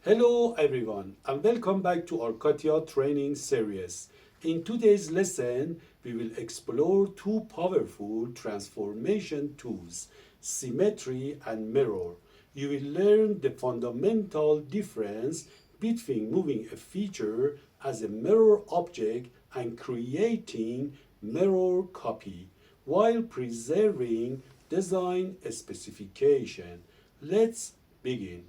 Hello everyone and welcome back to our CATIA training series. In today's lesson, we will explore two powerful transformation tools, Symmetry and Mirror. You will learn the fundamental difference between moving a feature as a mirror object and creating mirror copy while preserving design specification. Let's begin.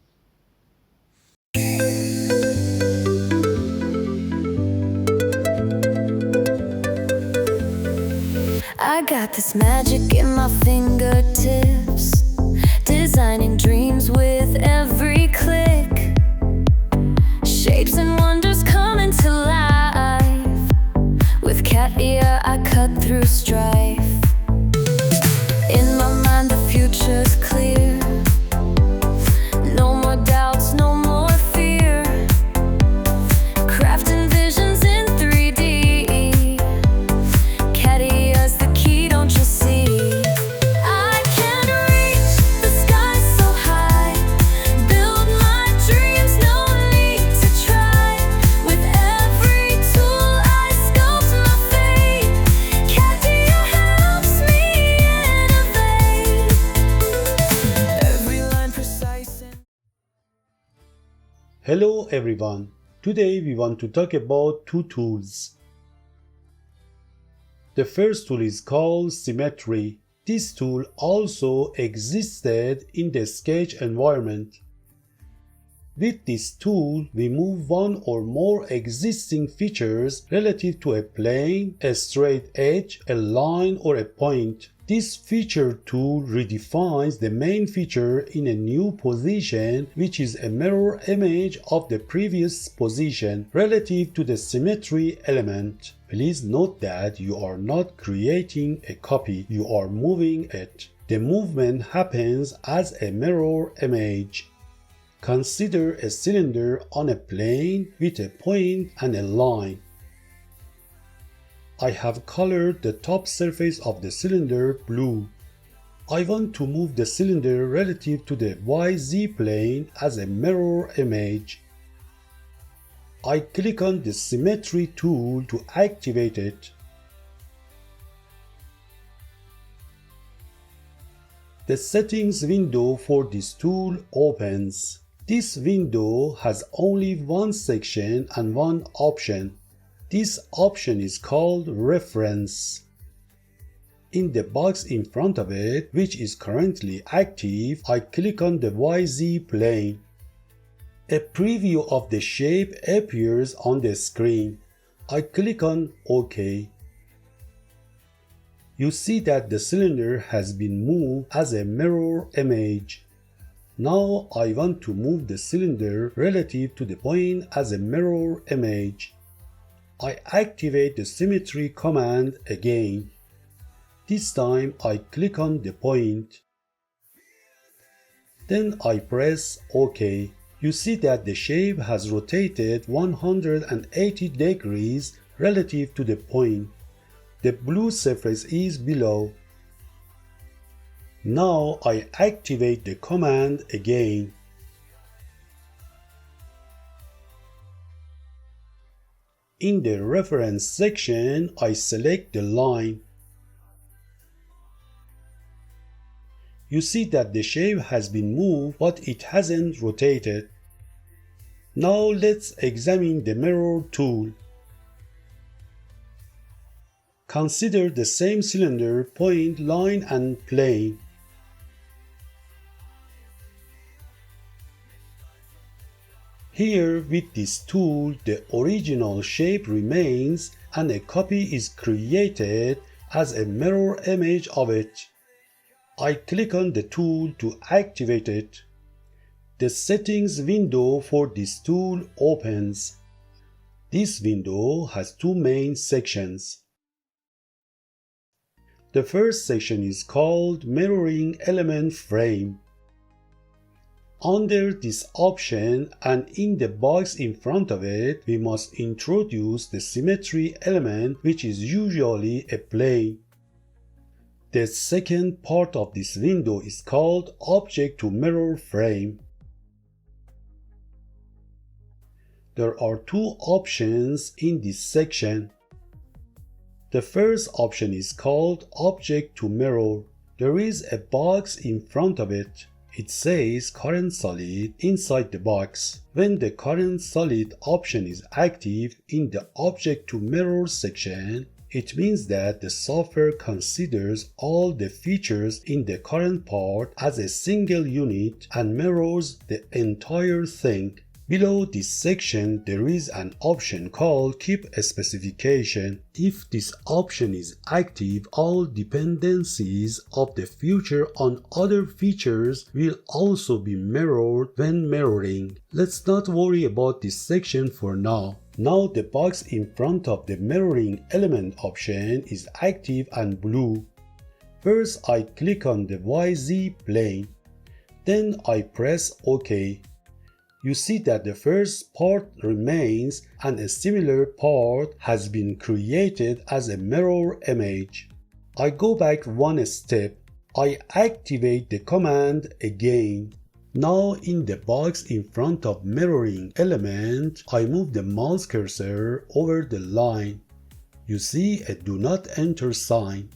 I got this magic in my fingertips, designing dreams with every click. Shapes and wonders coming to life. With CATIA I cut through strife. In my mind the future's clear. No more doubts, no more fear. Crafting visions in 3D. CATIA's the key, don't you see? I can reach the sky so high. Build my dreams, no need to try. With every tool I sculpt my fate. CATIA helps me innovate. Every line precise and Hello everyone. Today we want to talk about two tools. The first tool is called Symmetry. This tool also existed in the Sketch environment. With this tool, we move one or more existing features relative to a plane, a straight edge, a line, or a point. This feature tool redefines the main feature in a new position, which is a mirror image of the previous position relative to the symmetry element. Please note that you are not creating a copy, you are moving it. The movement happens as a mirror image. Consider a cylinder on a plane with a point and a line. I have colored the top surface of the cylinder blue. I want to move the cylinder relative to the YZ plane as a mirror image. I click on the Symmetry tool to activate it. The settings window for this tool opens. This window has only one section and one option. This option is called Reference. In the box in front of it, which is currently active, I click on the YZ plane. A preview of the shape appears on the screen. I click on OK. You see that the cylinder has been moved as a mirror image. Now I want to move the cylinder relative to the point as a mirror image. I activate the Symmetry command again. This time I click on the point. Then I press OK. You see that the shape has rotated 180 degrees relative to the point. The blue surface is below. Now I activate the command again. In the reference section, I select the line. You see that the shape has been moved, but it hasn't rotated. Now let's examine the mirror tool. Consider the same cylinder, point, line, and plane. Here, with this tool, the original shape remains and a copy is created as a mirror image of it. I click on the tool to activate it. The settings window for this tool opens. This window has two main sections. The first section is called Mirroring Element Frame. Under this option and in the box in front of it, we must introduce the symmetry element, which is usually a plane. The second part of this window is called Object to Mirror Frame. There are two options in this section. The first option is called Object to Mirror. There is a box in front of it. It says current solid inside the box. When the current solid option is active in the Object to Mirror section, it means that the software considers all the features in the current part as a single unit and mirrors the entire thing. Below this section, there is an option called Keep Specification. If this option is active, all dependencies of the feature on other features will also be mirrored when mirroring. Let's not worry about this section for now. Now the box in front of the mirroring element option is active and blue. First I click on the YZ plane. Then I press OK. You see that the first part remains and a similar part has been created as a mirror image. I go back one step. I activate the command again. Now in the box in front of mirroring element, I move the mouse cursor over the line. You see a do not enter sign.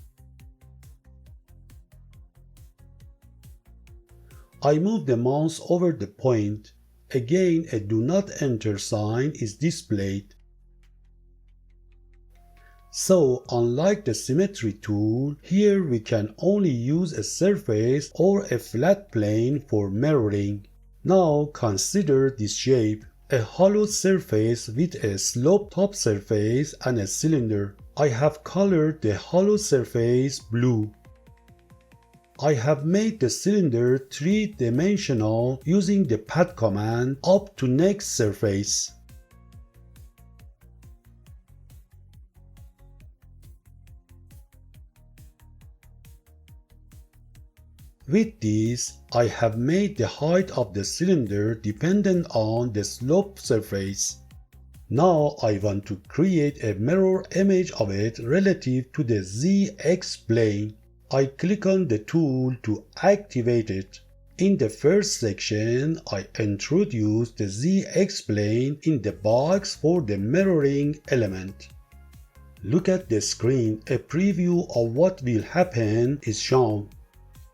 I move the mouse over the point. Again, a do not enter sign is displayed. So, unlike the Symmetry tool, here we can only use a surface or a flat plane for mirroring. Now consider this shape. A hollow surface with a sloped top surface and a cylinder. I have colored the hollow surface blue. I have made the cylinder three-dimensional using the pat command up to next surface. With this, I have made the height of the cylinder dependent on the sloped surface. Now I want to create a mirror image of it relative to the ZX plane. I click on the tool to activate it. In the first section, I introduce the ZX plane in the box for the mirroring element. Look at the screen. A preview of what will happen is shown.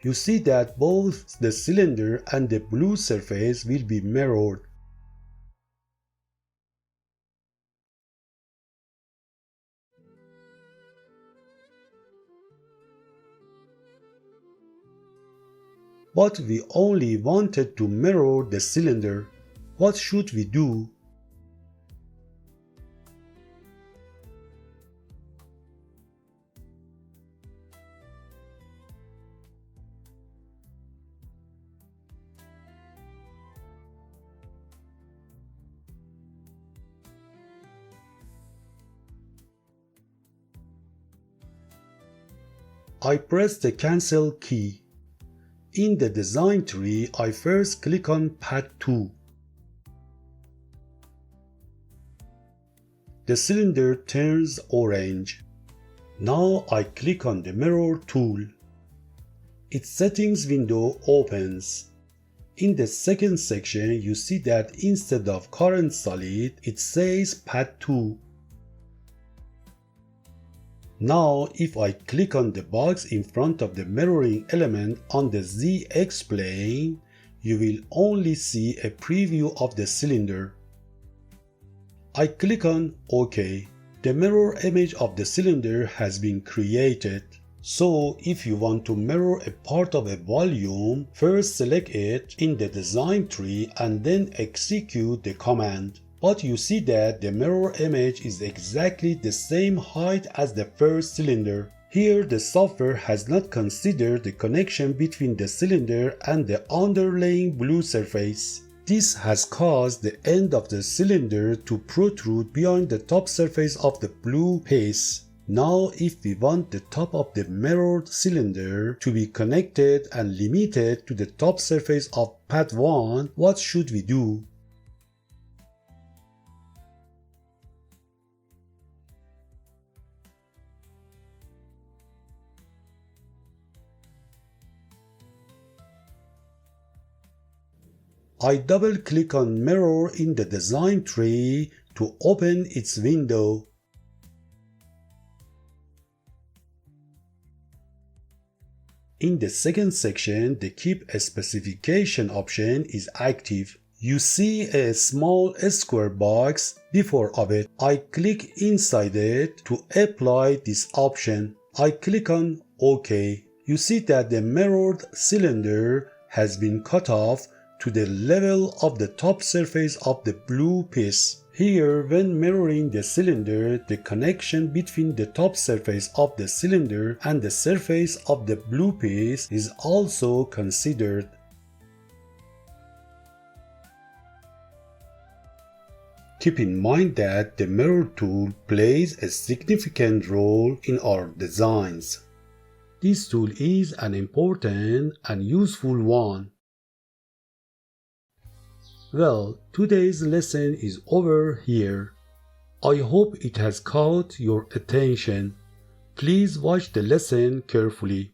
You see that both the cylinder and the blue surface will be mirrored. But we only wanted to mirror the cylinder. What should we do? I press the cancel key. In the design tree, I first click on Pad 2. The cylinder turns orange. Now I click on the mirror tool. Its settings window opens. In the second section, you see that instead of current solid, it says Pad 2. Now, if I click on the box in front of the mirroring element on the ZX plane, you will only see a preview of the cylinder. I click on OK. The mirror image of the cylinder has been created. So, if you want to mirror a part of a volume, first select it in the design tree and then execute the command. But you see that the mirror image is exactly the same height as the first cylinder. Here the software has not considered the connection between the cylinder and the underlying blue surface. This has caused the end of the cylinder to protrude beyond the top surface of the blue piece. Now if we want the top of the mirrored cylinder to be connected and limited to the top surface of pad 1, what should we do? I double-click on Mirror in the design tree to open its window. In the second section, the Keep Specification option is active. You see a small square box before of it. I click inside it to apply this option. I click on OK. You see that the mirrored cylinder has been cut off to the level of the top surface of the blue piece. Here, when mirroring the cylinder, the connection between the top surface of the cylinder and the surface of the blue piece is also considered. Keep in mind that the Mirror tool plays a significant role in our designs. This tool is an important and useful one. Well, today's lesson is over here. I hope it has caught your attention. Please watch the lesson carefully.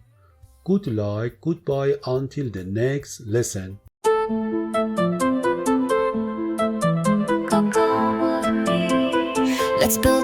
Good luck, goodbye until the next lesson. Let's build